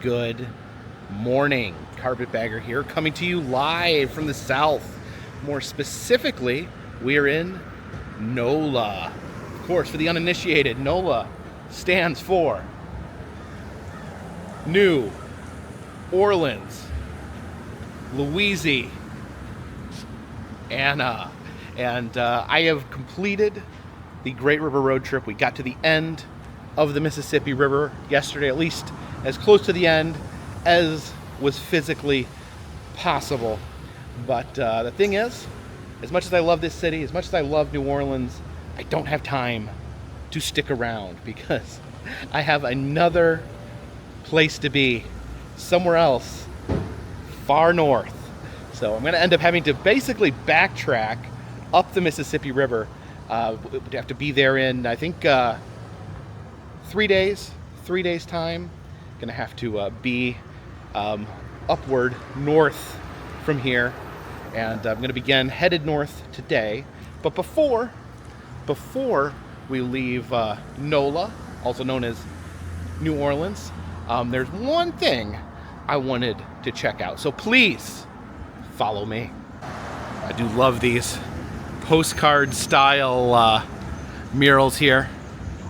Good morning. Carpetbagger here, coming to you live from the south. More specifically, we are in NOLA. Of course, for the uninitiated, NOLA stands for New Orleans, Louisiana. And I have completed the Great River road trip. We got to the end of the Mississippi River yesterday, at least as close to the end as was physically possible. But the thing is, as much as I love this city, as much as I love New Orleans, I don't have time to stick around because I have another place to be, somewhere else, far north. So I'm going to end up having to basically backtrack up the Mississippi River. Would have to be there in, I think, 3 days time. Going to have to be upward north from here, and I'm going to begin headed north today. But before we leave NOLA, also known as New Orleans, there's one thing I wanted to check out. So please follow me. I do love these postcard style murals here.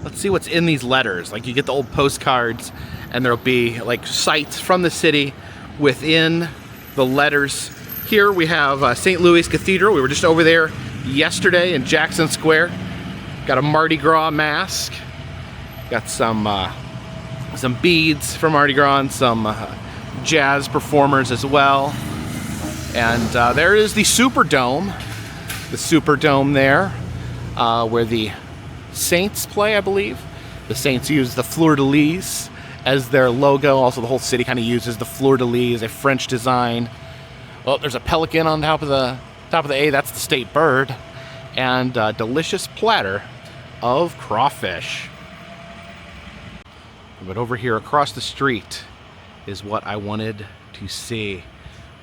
Let's see what's in these letters. Like, you get the old postcards and there'll be like sights from the city within the letters. Here we have St. Louis Cathedral. We were just over there yesterday in Jackson Square. Got a Mardi Gras mask. Got some beads from Mardi Gras and some jazz performers as well. And there is the Superdome. The Superdome there, where the Saints play, I believe. The Saints use the fleur-de-lis as their logo. Also, the whole city kind of uses the fleur-de-lis, a French design. Oh, there's a pelican on top of the A. That's the state bird. And a delicious platter of crawfish. But over here across the street is what I wanted to see.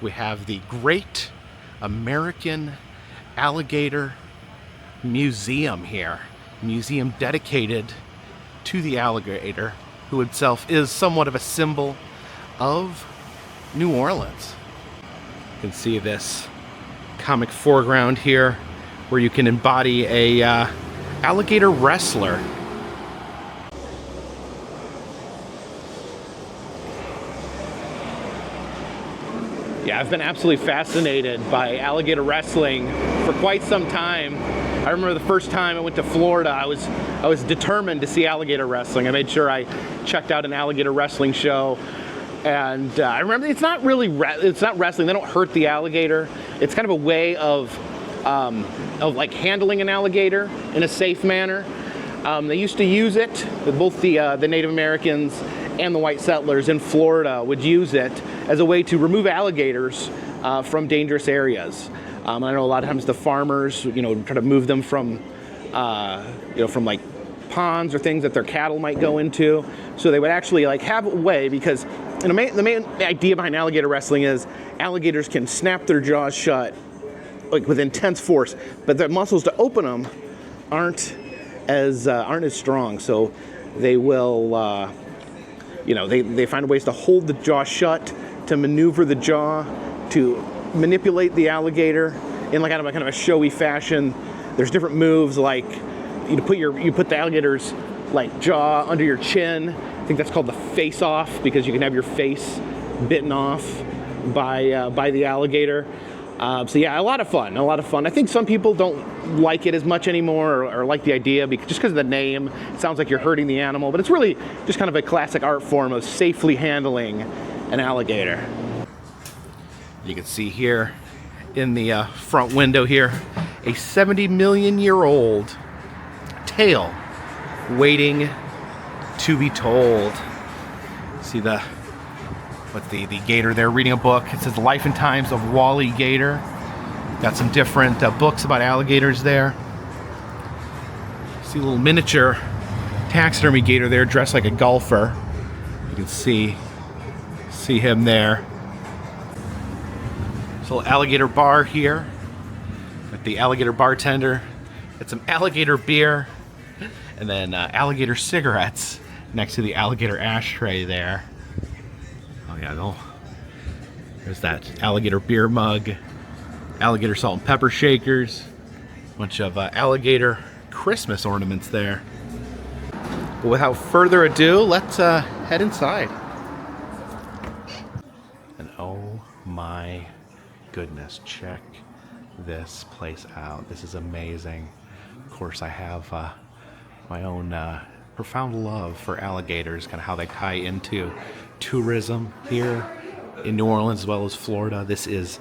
We have the Great American Alligator Museum here. Museum dedicated to the alligator, who himself is somewhat of a symbol of New Orleans. You can see this comic foreground here where you can embody a alligator wrestler. Yeah, I've been absolutely fascinated by alligator wrestling for quite some time. I remember the first time I went to Florida, I was determined to see alligator wrestling. I made sure I checked out an alligator wrestling show, and I remember it's not wrestling. They don't hurt the alligator. It's kind of a way of like handling an alligator in a safe manner. They used to use it. Both the Native Americans and the white settlers in Florida would use it as a way to remove alligators from dangerous areas. I know a lot of times the farmers, try to move them from, from like ponds or things that their cattle might go into. So they would actually like have a way, because the main idea behind alligator wrestling is alligators can snap their jaws shut like with intense force, but their muscles to open them aren't as strong. So they will, they find ways to hold the jaw shut, to maneuver the jaw, to manipulate the alligator in like kind of a showy fashion. There's different moves, like you put the alligator's like jaw under your chin. I think that's called the face off, because you can have your face bitten off by the alligator. So yeah, a lot of fun. I think some people don't like it as much anymore, or like the idea just because of the name. It sounds like you're hurting the animal, but it's really just kind of a classic art form of safely handling an alligator. You can see here in the front window here, a 70 million year old tale waiting to be told. See the gator there reading a book. It says Life and Times of Wally Gator. Got some different books about alligators there. See a little miniature taxidermy gator there dressed like a golfer. You can see him there. This little alligator bar here with the alligator bartender. Got some alligator beer, and then alligator cigarettes next to the alligator ashtray there. Oh yeah, no. There's that alligator beer mug, alligator salt and pepper shakers, bunch of alligator Christmas ornaments there. But without further ado, let's head inside. And oh my goodness, check this place out. This is amazing. Of course, I have my own profound love for alligators, kind of how they tie into tourism here in New Orleans as well as Florida. This is,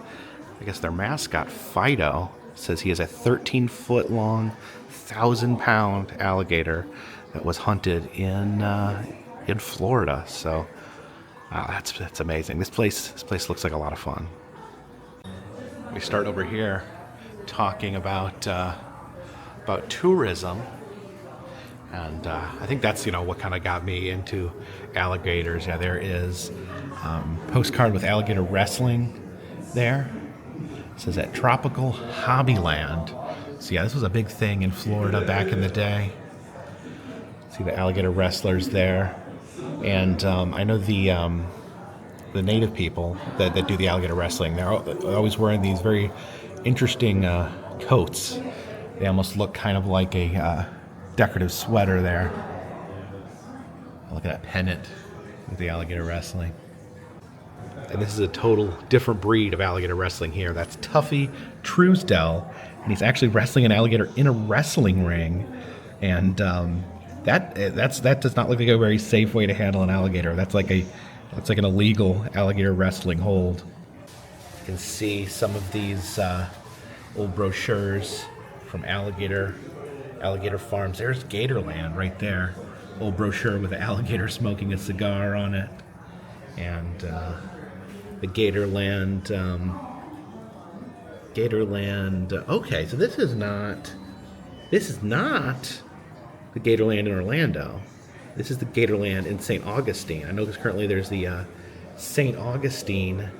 I guess, their mascot, Fido. It says he is a 13-foot long, 1,000-pound alligator that was hunted in Florida. So that's amazing. This place looks like a lot of fun. We start over here talking about tourism, and I think that's what kind of got me into alligators. Yeah, there is postcard with alligator wrestling there. It says at Tropical Hobbyland. So yeah, this was a big thing in Florida back in the day. See the alligator wrestlers there, and I know the native people that do the alligator wrestling. They're always wearing these very interesting coats. They almost look kind of like a decorative sweater there. Look at that pennant with the alligator wrestling. And this is a total different breed of alligator wrestling here. That's Tuffy Truesdell, and he's actually wrestling an alligator in a wrestling ring. And that does not look like a very safe way to handle an alligator. That's like an illegal alligator wrestling hold. You can see some of these old brochures from alligator farms. There's Gatorland right there. Old brochure with an alligator smoking a cigar on it. And the Gatorland. Okay, so this is not the Gatorland in Orlando. This is the Gatorland in St. Augustine. I know because currently there's the St. Augustine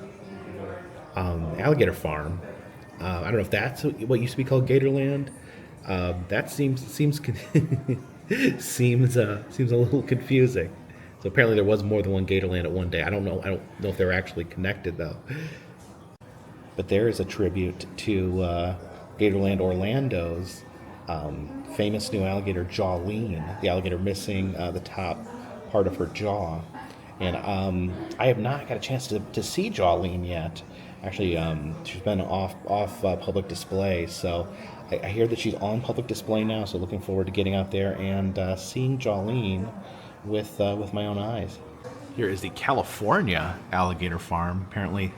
alligator farm. I don't know if that's what used to be called Gatorland. That seems seems a little confusing. So apparently there was more than one Gatorland at one day. I don't know if they're actually connected though. But there is a tribute to Gatorland Orlando's famous new alligator, Jawleen, the alligator missing the top part of her jaw. And I have not got a chance to see Jawleen yet. Actually, she's been off public display, so I hear that she's on public display now, so looking forward to getting out there and seeing Jawleen with my own eyes. Here is the California alligator farm. Apparently,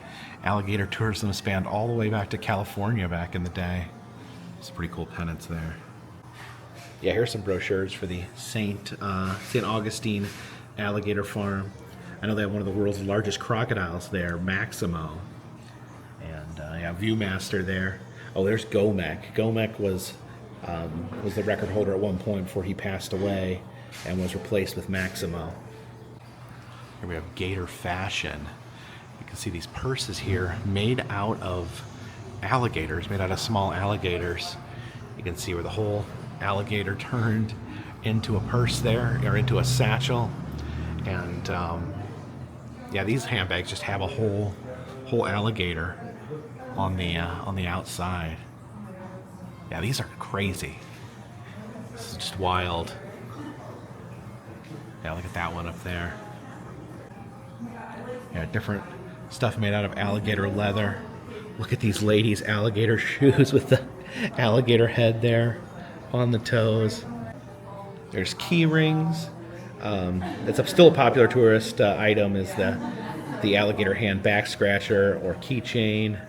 alligator tourism spanned all the way back to California back in the day. Some pretty cool pennants there. Yeah, here's some brochures for the St. Augustine alligator farm. I know they have one of the world's largest crocodiles there, Maximo. And yeah, Viewmaster there. Oh, there's Gomek. Gomek was the record holder at one point before he passed away and was replaced with Maximo. Here we have Gator Fashion. You can see these purses here made out of alligators, made out of small alligators. You can see where the whole alligator turned into a purse there, or into a satchel. And yeah, these handbags just have a whole alligator on the outside. Yeah, these are crazy. This is just wild. Yeah, look at that one up there. Yeah, different stuff made out of alligator leather. Look at these ladies' alligator shoes with the alligator head there on the toes. There's key rings. It's still a popular tourist item is the alligator hand back scratcher or keychain.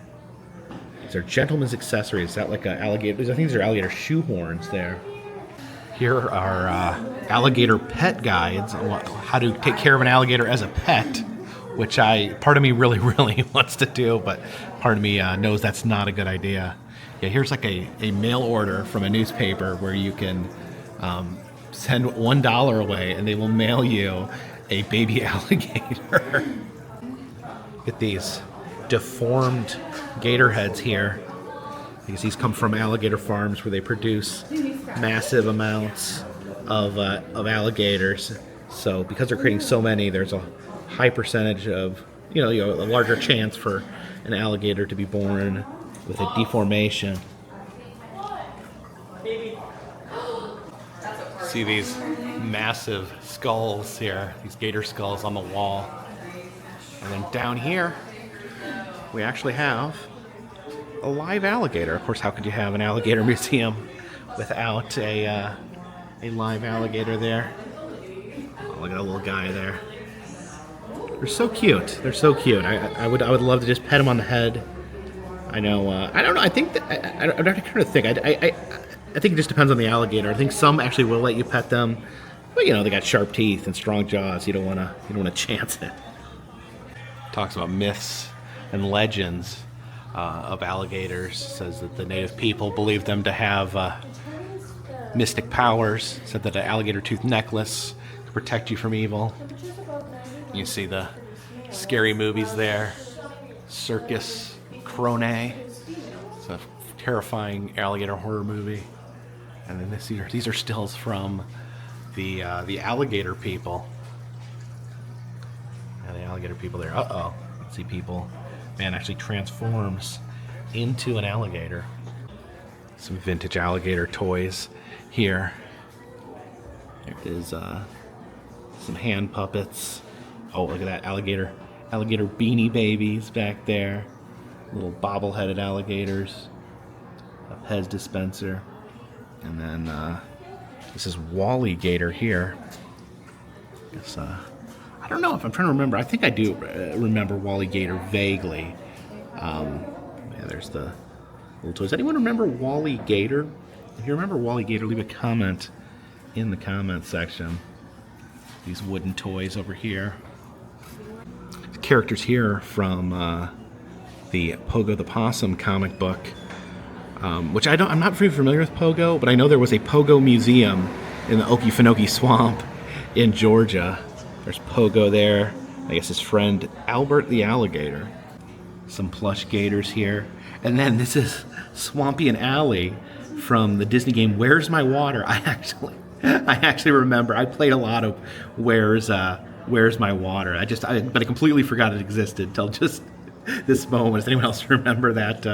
These are gentlemen's accessories. Is that like an alligator? I think these are alligator shoe horns there. Here are alligator pet guides on how to take care of an alligator as a pet, which part of me really wants to do, but part of me knows that's not a good idea. Yeah, here's like a mail order from a newspaper where you can send $1 away and they will mail you a baby alligator. Get these deformed gator heads here. Because these come from alligator farms where they produce massive amounts of alligators. So because they're creating so many, there's a high percentage of a larger chance for an alligator to be born with a deformation. See these massive skulls here, these gator skulls on the wall. And then down here, we actually have a live alligator. Of course, how could you have an alligator museum without a live alligator there? Oh, look at that little guy there. They're so cute. They're so cute. I would love to just pet him on the head. I know. I don't know. I think that I'm not trying to think. I think it just depends on the alligator. I think some actually will let you pet them, but they got sharp teeth and strong jaws. You don't want to chance it. Talks about myths and legends of alligators. Says that the native people believed them to have mystic powers. Said that an alligator tooth necklace could protect you from evil. You see the scary movies there. Circus Crone. It's a terrifying alligator horror movie. And then these are stills from the alligator people. And the alligator people there. Uh-oh. Let's see people. Man actually transforms into an alligator. Some vintage alligator toys here. There is some hand puppets. Oh, look at that alligator beanie babies back there. Little bobbleheaded alligators. A Pez dispenser. And then this is Wally Gator here. I guess, I don't know if I'm trying to remember. I think I do remember Wally Gator vaguely. Yeah, there's the little toys. Anyone remember Wally Gator? If you remember Wally Gator, leave a comment in the comment section. These wooden toys over here. The characters here from the Pogo the Possum comic book. Which I'm not very familiar with Pogo, but I know there was a Pogo museum in the Okefenokee Swamp in Georgia. There's Pogo there. I guess his friend Albert the alligator. Some plush gators here. And then this is Swampy and Allie from the Disney game Where's My Water? I actually remember. I played a lot of Where's My Water. But I completely forgot it existed until just this moment. Does anyone else remember that?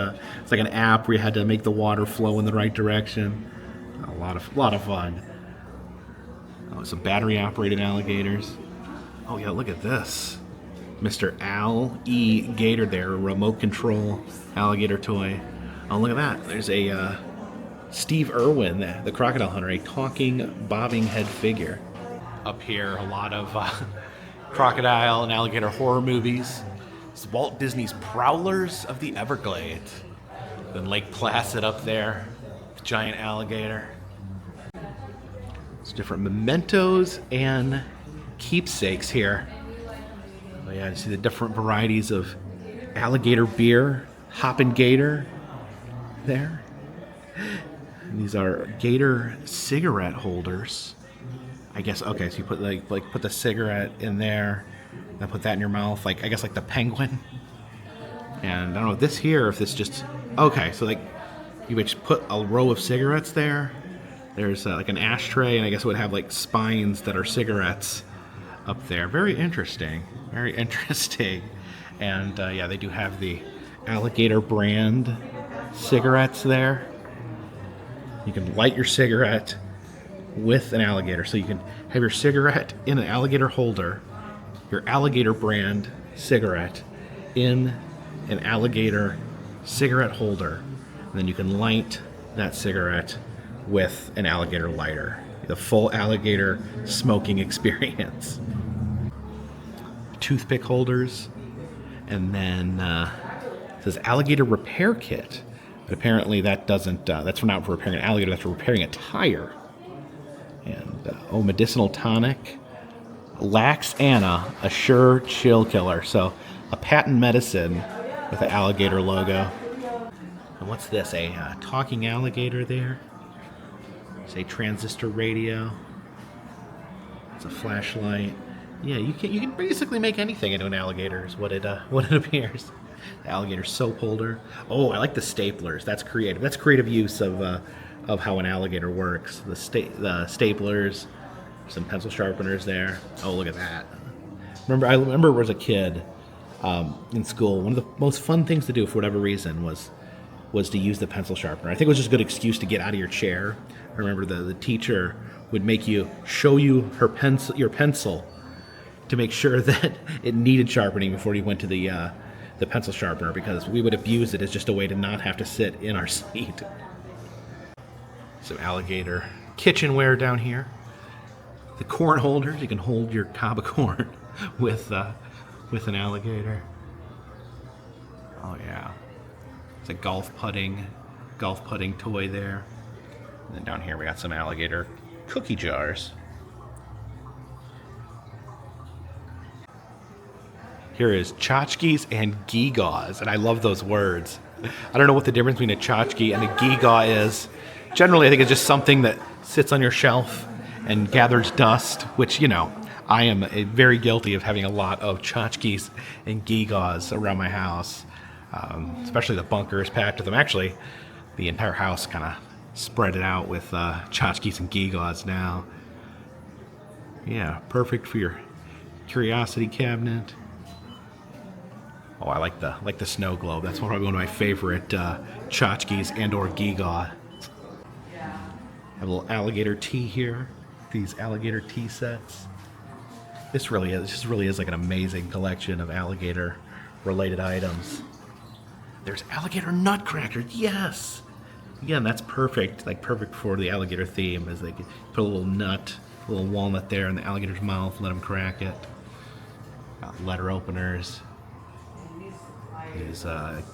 It's like an app where you had to make the water flow in the right direction. A lot of fun. Oh, some battery-operated alligators. Oh yeah, look at this. Mr. Al E. Gator there, a remote control alligator toy. Oh, look at that. There's a Steve Irwin, the crocodile hunter, a talking, bobbing head figure. Up here, a lot of crocodile and alligator horror movies. It's Walt Disney's Prowlers of the Everglades. Then Lake Placid up there, the giant alligator. There's different mementos and keepsakes here. Oh yeah, you see the different varieties of alligator beer, Hoppin' Gator there. And these are Gator cigarette holders. I guess, okay, so you put put the cigarette in there, and put that in your mouth, like I guess like the penguin. And I don't know this here, if this just, okay, so like you would just put a row of cigarettes there. There's like an ashtray, and I guess it would have like spines that are cigarettes up there. Very interesting, very interesting. And yeah, they do have the Alligator brand cigarettes there. You can light your cigarette with an alligator. So you can have your cigarette in an alligator holder, your Alligator brand cigarette in an alligator cigarette holder, and then you can light that cigarette with an alligator lighter. The full alligator smoking experience. Toothpick holders, and then it says alligator repair kit. But apparently that doesn't, that's not for repairing an alligator, that's for repairing a tire. And, medicinal tonic. Lax Anna, a sure chill killer. So, a patent medicine with an alligator logo. And what's this? A talking alligator there. It's a transistor radio. It's a flashlight. Yeah, you can basically make anything into an alligator is what it appears. The alligator soap holder. Oh, I like the staplers. That's creative. That's creative use of how an alligator works. The staplers, some pencil sharpeners there. Oh, look at that. I remember as a kid, in school, one of the most fun things to do for whatever reason was to use the pencil sharpener. I think it was just a good excuse to get out of your chair. I remember the teacher would make you show you your pencil to make sure that it needed sharpening before you went to the pencil sharpener, because we would abuse it as just a way to not have to sit in our seat. Some Alligator kitchenware down here. The corn holders, you can hold your cob of corn with an alligator. Oh yeah. It's a golf putting toy there. And then down here we got some alligator cookie jars. Here is tchotchkes and gewgaws, and I love those words. I don't know what the difference between a tchotchke and a gewgaw is. Generally, I think it's just something that sits on your shelf and gathers dust, which, you know, I am very guilty of having a lot of tchotchkes and gewgaws around my house, especially the bunker is packed with them. Actually, the entire house kind of spread it out with tchotchkes and gewgaws now. Yeah, perfect for your curiosity cabinet. Oh, I like the snow globe. That's probably one of my favorite tchotchkes and or gewgaw. Have a little alligator tea here. These alligator tea sets. This really is like an amazing collection of alligator related items. There's alligator nutcrackers. Yes. Again, that's perfect. Like perfect for the alligator theme, as they put a little walnut there in the alligator's mouth, let him crack it. Got letter openers. These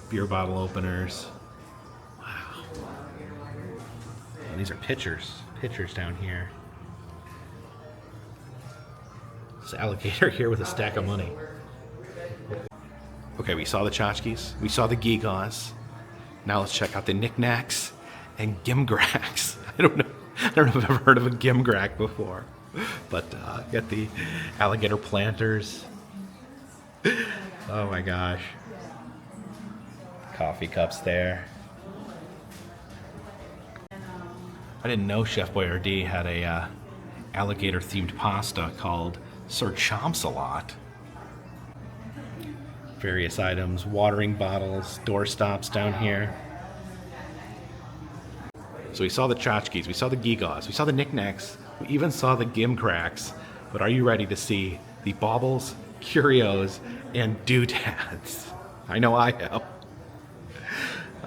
beer bottle openers. Wow. And these are pitchers down here. This alligator here with a stack of money. Okay, we saw the tchotchkes, we saw the gewgaws. Now let's check out the knickknacks and gimcracks. I don't know if I've ever heard of a gimcrack before, but got the alligator planters. Oh my gosh. Coffee cups there. I didn't know Chef Boyardee had a alligator themed pasta called Sir Chomps-a-Lot. Various items, watering bottles, door stops down here. So we saw the tchotchkes, we saw the gewgaws, we saw the knickknacks, we even saw the gimcracks. But are you ready to see the baubles, curios, and doodads? I know I am.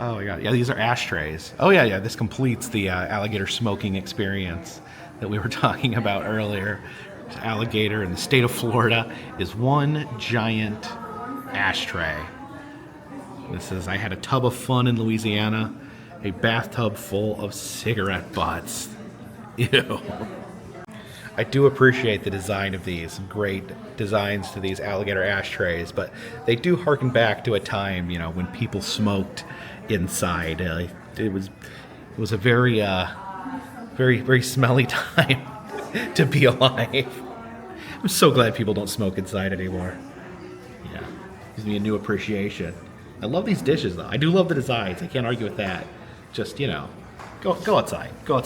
Oh my god, yeah, these are ashtrays. Oh yeah, this completes the alligator smoking experience that we were talking about earlier. Alligator in the state of Florida is one giant ashtray. This says, I had a tub of fun in Louisiana, a bathtub full of cigarette butts. Ew. I do appreciate the design of these, great designs to these alligator ashtrays, but they do harken back to a time, you know, when people smoked inside. It was a very, very smelly time to be alive. I'm so glad people don't smoke inside anymore. Yeah, gives me a new appreciation. I love these dishes, though. I do love the designs. I can't argue with that. Just, you know, go outside. Go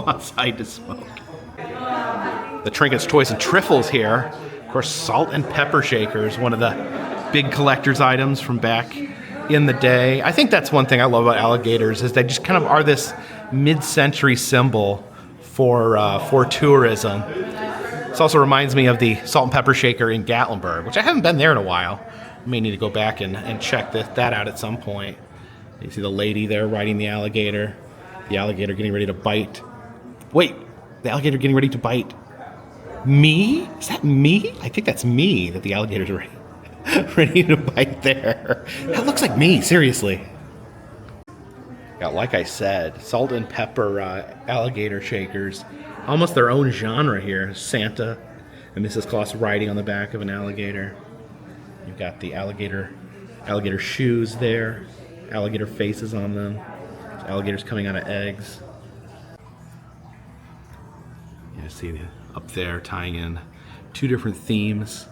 outside to smoke. The trinkets, toys, and trifles here. Of course, salt and pepper shakers, one of the big collector's items from back in the day. I think that's one thing I love about alligators, is they just kind of are this mid-century symbol for tourism. This also reminds me of the salt and pepper shaker in Gatlinburg, which I haven't been there in a while. I may need to go back and check that out at some point. You see the lady there riding the alligator getting ready to bite. Wait, the alligator getting ready to bite me? Is that me? I think that's me that the alligator's ready to bite there. That looks like me, seriously. Yeah, like I said, salt and pepper alligator shakers. Almost their own genre here. Santa and Mrs. Claus riding on the back of an alligator. You've got the alligator shoes there. Alligator faces on them. Alligators coming out of eggs. You see up there tying in two different themes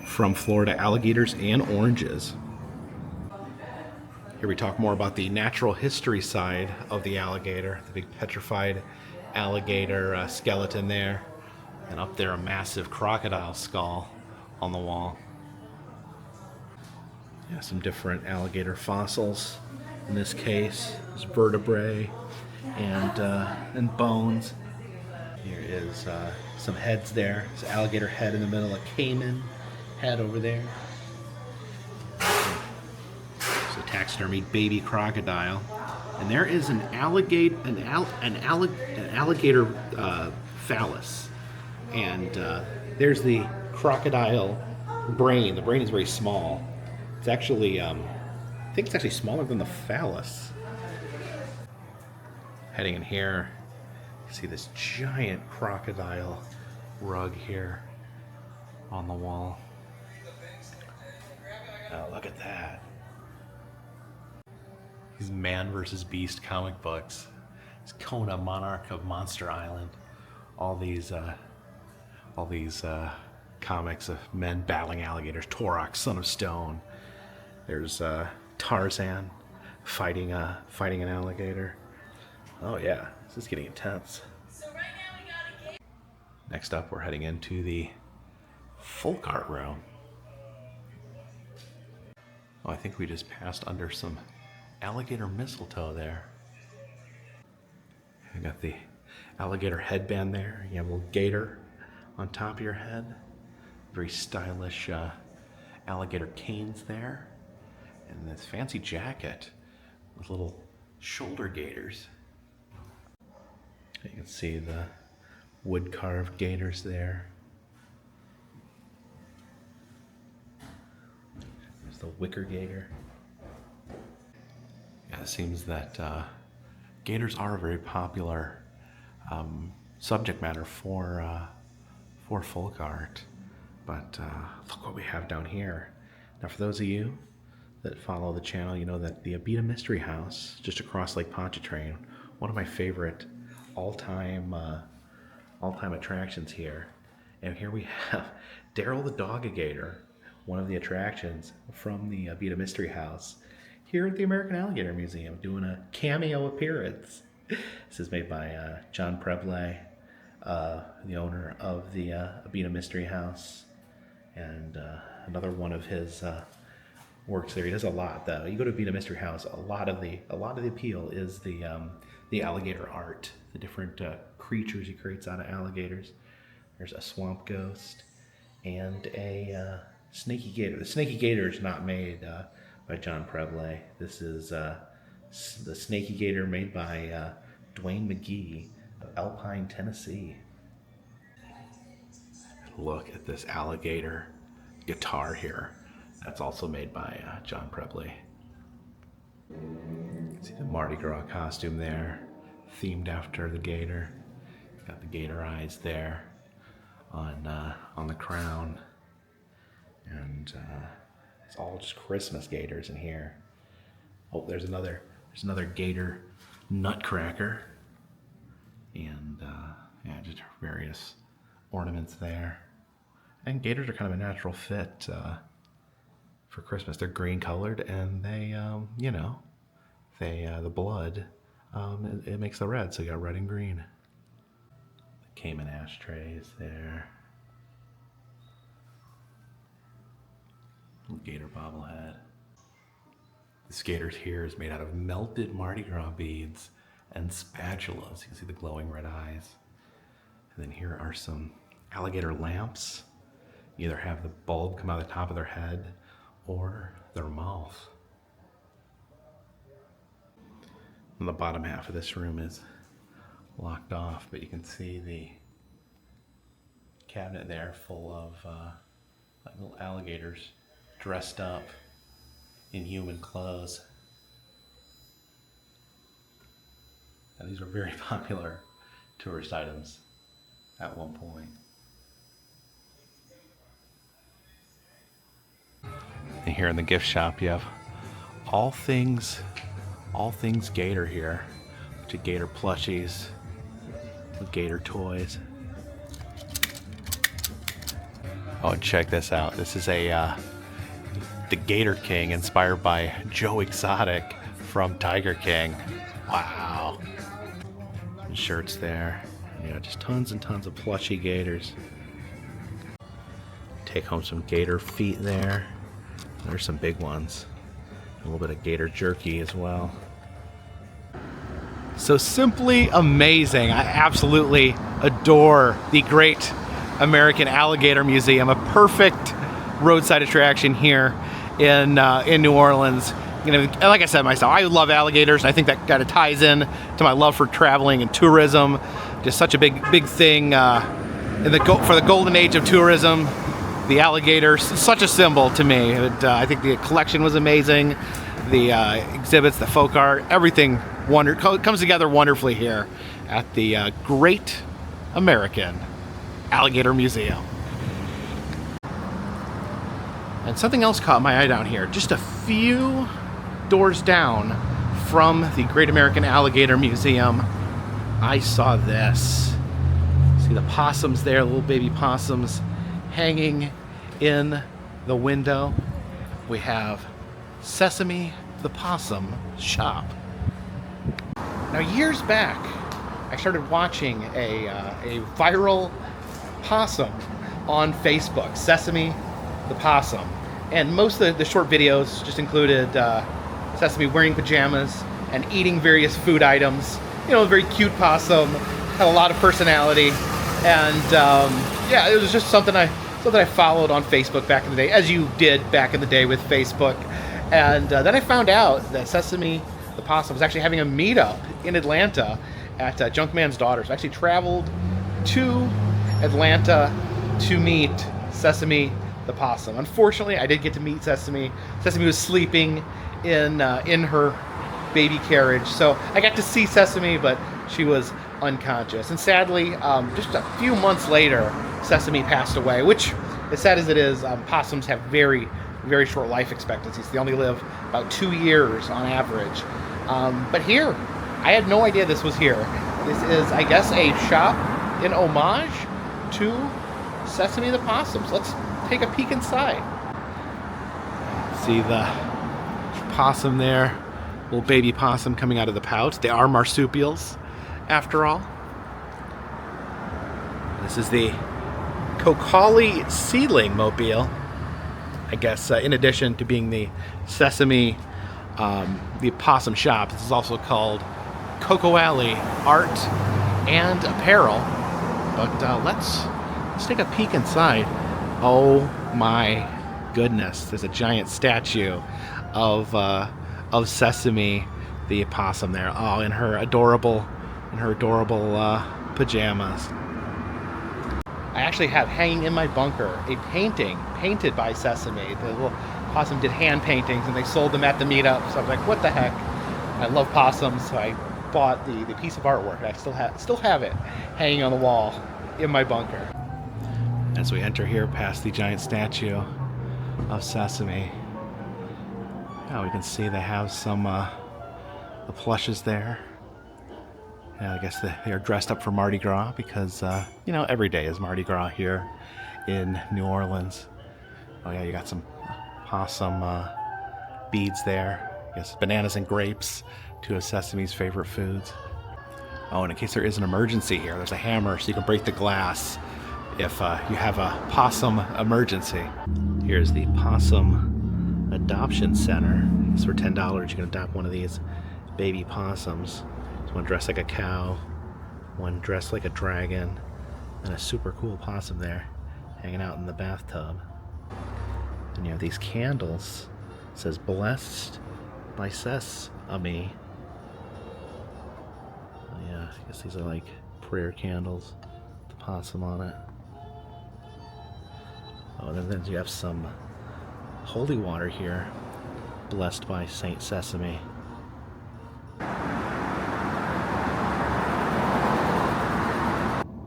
from Florida, alligators and oranges. Here we talk more about the natural history side of the alligator, the big petrified alligator skeleton there, and up there a massive crocodile skull on the wall. Yeah, some different alligator fossils. In this case, there's vertebrae and bones. Here is some heads there. There's an alligator head in the middle, a caiman head over there. There's a taxidermied baby crocodile. And there is an alligator, phallus. And there's the crocodile brain. The brain is very small. It's actually, I think it's actually smaller than the phallus. Heading in here, you see this giant crocodile rug here on the wall. Oh, look at that. These Man vs. Beast comic books. It's Kona, Monarch of Monster Island. All these comics of men battling alligators. Torok, Son of Stone. There's Tarzan fighting an alligator. Oh yeah, this is getting intense. Next up, we're heading into the folk art room. Oh, I think we just passed under some alligator mistletoe there. I got the alligator headband there. You have a little gator on top of your head. Very stylish alligator canes there. And this fancy jacket with little shoulder gaiters. You can see the wood carved gators there. There's the wicker gator. Yeah, it seems that gators are a very popular subject matter for folk art. But look what we have down here. Now, for those of you that follow the channel, you know that the Abita Mystery House, just across Lake Pontchartrain, one of my favorite all-time attractions here. And here we have Daryl the Dog-A-Gator, one of the attractions from the Abita Mystery House, here at the American Alligator Museum, doing a cameo appearance. This is made by John Preble, the owner of the Abita Mystery House, and another one of his works there. He does a lot, though. You go to Abita Mystery House, a lot of the appeal is the alligator art, the different creatures he creates out of alligators. There's a swamp ghost and a snaky gator. The snaky gator is not made by John Preble. This is the snaky gator made by Dwayne McGee of Alpine, Tennessee. Look at this alligator guitar here. That's also made by John Preble. See the Mardi Gras costume there, themed after the gator. Got the gator eyes there on the crown, and it's all just Christmas gators in here. Oh, there's another gator nutcracker, and yeah, just various ornaments there. And gators are kind of a natural fit for Christmas. They're green colored, and they, the blood, it makes the red, so you got red and green. The Cayman ashtrays there. Little gator bobblehead. This gator here is made out of melted Mardi Gras beads and spatulas. You can see the glowing red eyes. And then here are some alligator lamps. You either have the bulb come out of the top of their head or their mouth. And the bottom half of this room is locked off, but you can see the cabinet there full of like little alligators dressed up in human clothes. And these were very popular tourist items at one point. And here in the gift shop, you have all things gator here. A bunch of gator plushies, gator toys. Oh, and check this out. This is the Gator King, inspired by Joe Exotic from Tiger King. Wow. And shirts there. Yeah, just tons and tons of plushy gators. Take home some gator feet there. there's some big ones. A little bit of gator jerky as well. So simply amazing. I absolutely adore the Great American Alligator Museum, a perfect roadside attraction here in New Orleans. You know, like I said myself, I love alligators. I think that kind of ties in to my love for traveling and tourism. Just such a big thing for the golden age of tourism. The alligator, such a symbol to me. I think the collection was amazing. The exhibits, the folk art, everything comes together wonderfully here at the Great American Alligator Museum. And something else caught my eye down here. Just a few doors down from the Great American Alligator Museum, I saw this. See the possums there, little baby possums hanging in the window. We have Sesame the Possum shop. Now, years back, I started watching a viral possum on Facebook, Sesame the Possum. And most of the short videos just included Sesame wearing pajamas and eating various food items. You know, a very cute possum, had a lot of personality. And yeah, it was just something I followed on Facebook back in the day, as you did back in the day with Facebook. And then I found out that Sesame the Possum was actually having a meetup in Atlanta at Junkman's Daughters. I actually traveled to Atlanta to meet Sesame the Possum. Unfortunately, I did get to meet Sesame. Sesame was sleeping in her baby carriage, so I got to see Sesame, but she was unconscious. And sadly, just a few months later, Sesame passed away, which, as sad as it is, possums have very short life expectancies. They only live about 2 years on average. But here, I had no idea this was here. This is, I guess, a shop in homage to Sesame the Possum. So let's take a peek inside. See the possum there, little baby possum coming out of the pouch. They are marsupials, after all. This is the Kokali Seedling Mobile. I guess in addition to being the Sesame, the possum shop, this is also called Coco Alley Art and Apparel. But let's take a peek inside. Oh my goodness! There's a giant statue of Sesame the possum there. Oh, in her adorable pajamas. I actually have hanging in my bunker a painting painted by Sesame. The little possum did hand paintings and they sold them at the meetup. So I was like, what the heck? I love possums, so I bought the piece of artwork. I still have it hanging on the wall in my bunker. As we enter here past the giant statue of Sesame, we can see they have some the plushes there. I guess they are dressed up for Mardi Gras because, you know, every day is Mardi Gras here in New Orleans. Oh yeah, you got some possum beads there. I guess bananas and grapes, two of Sesame's favorite foods. Oh, and in case there is an emergency here, there's a hammer so you can break the glass if you have a possum emergency. Here's the Possum Adoption Center. So for $10 you can adopt one of these baby possums. One dressed like a cow, one dressed like a dragon, and a super cool possum there hanging out in the bathtub. And you have these candles. It says blessed by Sesame. Oh yeah, I guess these are like prayer candles with the possum on it. Oh, and then you have some holy water here, blessed by Saint Sesame.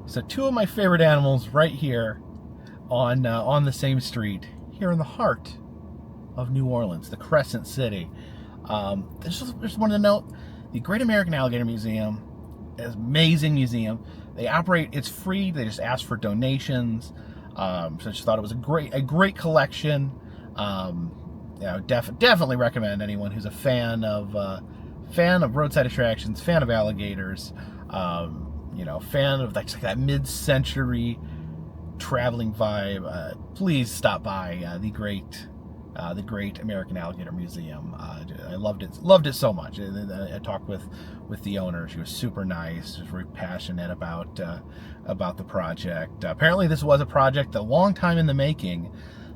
So two of my favorite animals right here on the same street, here in the heart of New Orleans, the Crescent City. Just wanted to note, the Great American Alligator Museum is an amazing museum. They operate, it's free, they just ask for donations. So I just thought it was a great collection. You know, definitely recommend anyone who's a fan of roadside attractions, fan of alligators, you know, fan of like that mid-century traveling vibe. Please stop by the Great the Great American Alligator Museum. I loved it so much. I talked with the owner. She was super nice. She was very passionate about the project. Apparently, this was a project a long time in the making.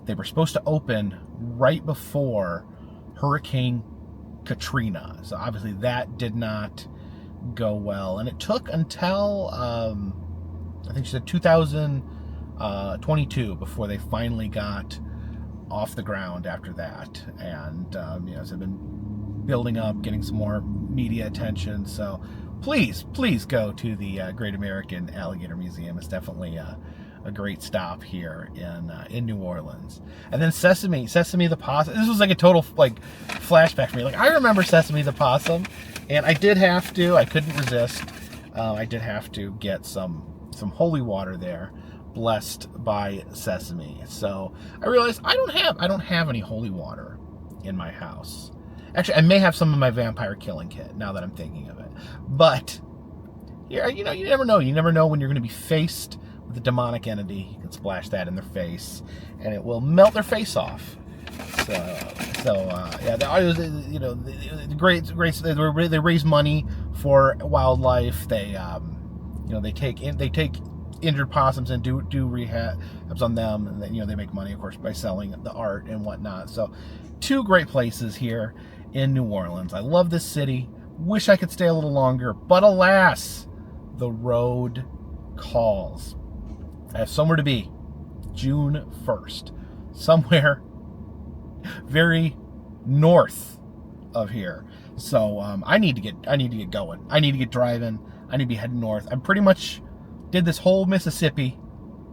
They were supposed to open right before Hurricane Katrina, so obviously that did not go well, and it took until I think she said 2022 before they finally got off the ground after that. And so they've been building up, getting some more media attention. So please go to the Great American Alligator Museum. It's definitely a great stop here in New Orleans. And then Sesame the Possum. This was like a total flashback for me. Like, I remember Sesame the Possum, and I couldn't resist. I did have to get some holy water there, blessed by Sesame. So I realized I don't have any holy water in my house. Actually, I may have some in my vampire killing kit now that I'm thinking of it. But yeah, you never know. You never know when you're going to be faced with a demonic entity. You can splash that in their face, and it will melt their face off. Yeah, the great. They raise money for wildlife. They take injured possums and do rehabs on them, and then, they make money, of course, by selling the art and whatnot. So, two great places here in New Orleans. I love this city. Wish I could stay a little longer, but alas, the road calls. I have somewhere to be June 1st, somewhere very north of here. So I need to get going. I need to get driving. I need to be heading north. I pretty much did this whole Mississippi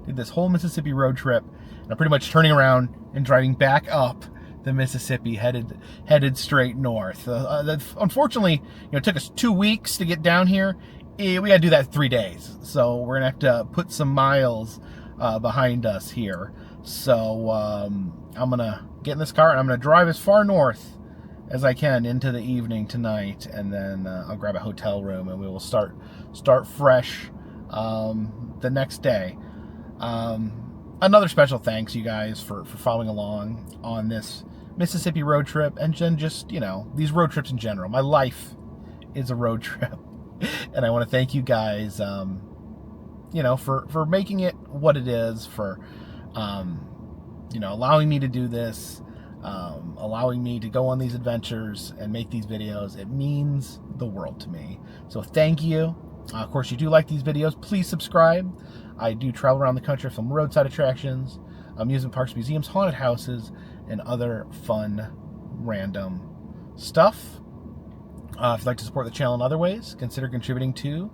road trip, and I'm pretty much turning around and driving back up the Mississippi, headed straight north. Unfortunately, it took us 2 weeks to get down here. We got to do that in 3 days, so we're gonna have to put some miles behind us here. So I'm gonna get in this car and I'm gonna drive as far north as I can into the evening tonight, and then I'll grab a hotel room and we will start fresh the next day. Another special thanks, you guys, for following along on this Mississippi road trip, and then just, these road trips in general. My life is a road trip, and I want to thank you guys, for making it what it is, for, allowing me to do this, allowing me to go on these adventures and make these videos. It means the world to me. So thank you. Of course, you do like these videos, please subscribe. I do travel around the country, film roadside attractions, amusement parks, museums, haunted houses, and other fun, random stuff. If you'd like to support the channel in other ways, consider contributing to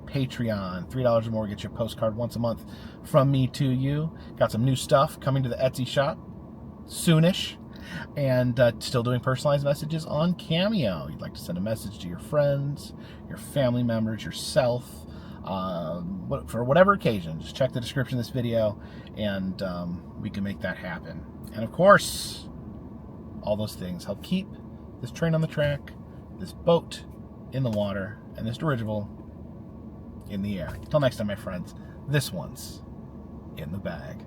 Patreon. $3 or more gets you a postcard once a month from me to you. Got some new stuff coming to the Etsy shop soonish, and still doing personalized messages on Cameo. You'd like to send a message to your friends, your family members, yourself, for whatever occasion, just check the description of this video, and we can make that happen. And of course, all those things help keep this train on the track, this boat in the water, and this dirigible in the air. Until next time, my friends, this one's in the bag.